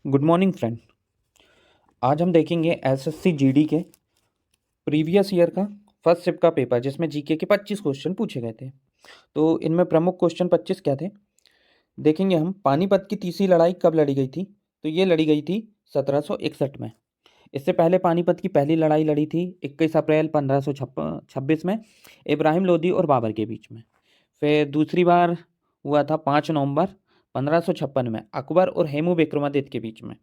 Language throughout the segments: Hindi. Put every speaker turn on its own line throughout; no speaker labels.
Good morning friend. आज हम देखेंगे एसएससी जीडी के प्रीवियस ईयर का फर्स्ट शिफ्ट का पेपर जिसमें जीके के 25 क्वेश्चन पूछे गए थे। तो इनमें प्रमुख क्वेश्चन 25 क्या थे देखेंगे हम। पानीपत की तीसरी लड़ाई कब लड़ी गई थी? तो ये लड़ी गई थी 1761 में। इससे पहले पानीपत की पहली लड़ाई लड़ी थी 21 अप्रैल 1526 में इब्राहिम लोदी और बाबर के बीच में। फिर दूसरी बार हुआ था 5 नवंबर 1556 में अकबर और हेमू विक्रमादित्य के बीच में।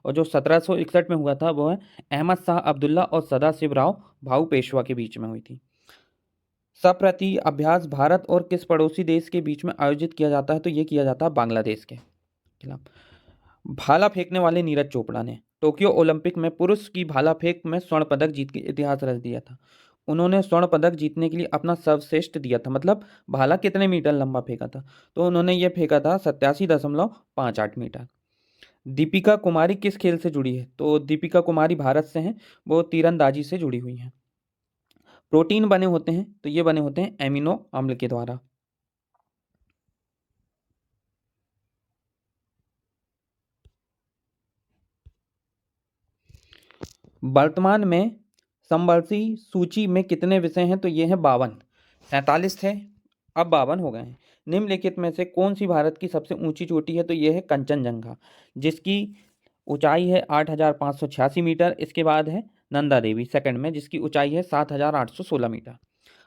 और जो 1761 में हुआ था वो है अहमद शाह अब्दुल्ला और सदाशिव राव भाऊ पेशवा के बीच में हुई थी। सप्रति अभ्यास भारत और किस पड़ोसी देश के बीच में आयोजित किया जाता है? तो ये किया जाता है बांग्लादेश के खिलाफ। भाला फेंकने वाले नीरज चोपड़ा ने टोक्यो ओलंपिक में पुरुष की भाला फेंक में स्वर्ण पदक जीत के इतिहास रच दिया था। उन्होंने स्वर्ण पदक जीतने के लिए अपना सर्वश्रेष्ठ दिया था। मतलब भाला कितने मीटर लंबा फेंका था? तो उन्होंने ये फेंका था 87.58 मीटर। दीपिका कुमारी किस खेल से जुड़ी है? तो दीपिका कुमारी भारत से हैं, वो तीरंदाजी से जुड़ी हुई हैं। प्रोटीन बने होते हैं तो ये बने होते हैं एमिनो अम्ल के द्वारा। वर्तमान में संवर्षी सूची में कितने विषय हैं? तो ये हैं 52। 47 थे, अब 52 हो गए हैं। निम्नलिखित में से कौन सी भारत की सबसे ऊंची चोटी है? तो ये है कंचनजंगा, जिसकी ऊंचाई है 8,586 मीटर। इसके बाद है नंदा देवी सेकंड में, जिसकी ऊंचाई है 7,816 मीटर।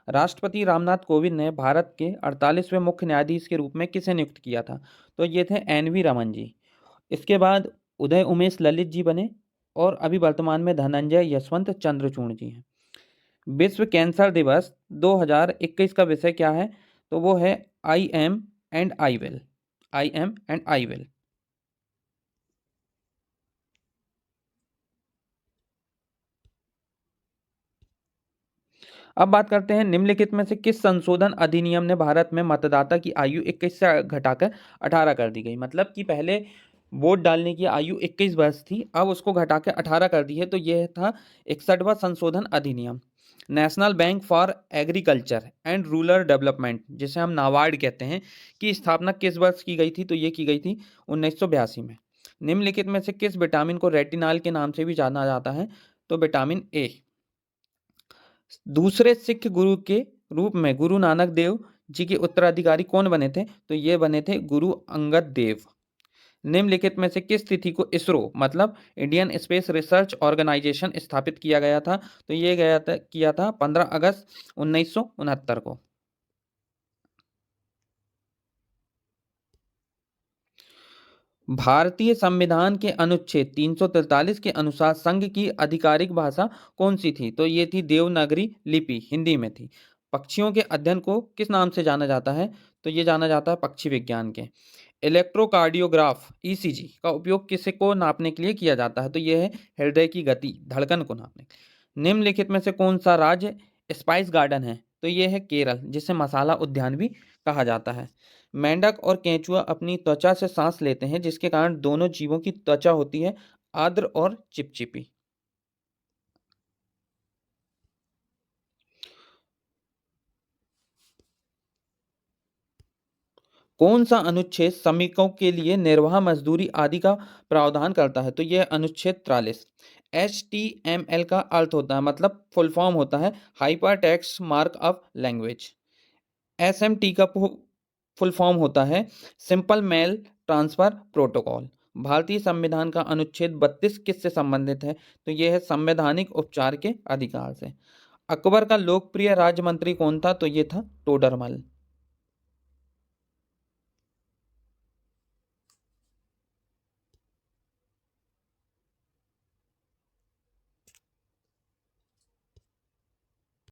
राष्ट्रपति रामनाथ कोविंद ने भारत के 48वें मुख्य न्यायाधीश के रूप में किसे नियुक्त किया था? तो ये थे एन.वी. रमन जी। इसके बाद उदय उमेश ललित जी बने और अभी वर्तमान में धनंजय यशवंत चंद्रचूड़ जी हैं। विश्व कैंसर दिवस 2021 का विषय क्या है? तो वो है I am and I will. I am and I will. अब बात करते हैं निम्नलिखित में से किस संशोधन अधिनियम ने भारत में मतदाता की आयु 21 से घटाकर 18 कर दी गई? मतलब कि पहले वोट डालने की आयु 21 वर्ष थी, अब उसको घटा के 18 कर दी है। तो यह था 61वां संशोधन अधिनियम। National bank for agriculture and rural development, जिसे हम नाबार्ड कहते हैं, की स्थापना किस वर्ष की गई थी? तो ये की गई थी 1982 में। निम्नलिखित में से किस विटामिन को रेटिनॉल के नाम से भी जाना जाता है? तो विटामिन ए। दूसरे सिख गुरु के रूप में गुरु नानक देव जी के उत्तराधिकारी कौन बने थे? तो ये बने थे गुरु अंगद देव। निम्नलिखित में से किस तिथि को इसरो मतलब इंडियन स्पेस रिसर्च ऑर्गेनाइजेशन स्थापित किया गया था? तो ये किया था 15 अगस्त 1969 को। भारतीय संविधान के अनुच्छेद 343 के अनुसार संघ की आधिकारिक भाषा कौन सी थी? तो ये थी देवनागरी लिपि, हिंदी में थी। पक्षियों के अध्ययन को किस नाम से जाना जाता है? तो ये जाना जाता है पक्षी विज्ञान के। इलेक्ट्रोकार्डियोग्राफ ईसीजी का उपयोग किसे को नापने के लिए किया जाता है? तो यह है हृदय की गति, धड़कन को नापने। निम्नलिखित में से कौन सा राज्य स्पाइस गार्डन है? तो यह है केरल, जिसे मसाला उद्यान भी कहा जाता है। मेंढक और केंचुआ अपनी त्वचा से सांस लेते हैं, जिसके कारण दोनों जीवों की त्वचा होती है आर्द्र और चिपचिपी। कौन सा अनुच्छेद श्रमिकों के लिए निर्वाह मजदूरी आदि का प्रावधान करता है? तो यह अनुच्छेद 43। HTML का अर्थ होता है मतलब फुल फॉर्म होता है hyper text markup language. SMT का फुल फॉर्म होता है सिंपल मेल ट्रांसफर प्रोटोकॉल। भारतीय संविधान का अनुच्छेद 32 किससे संबंधित है? तो यह है संवैधानिक उपचार के अधिकार से। अकबर का लोकप्रिय राज्य मंत्री कौन था? तो ये था टोडरमल।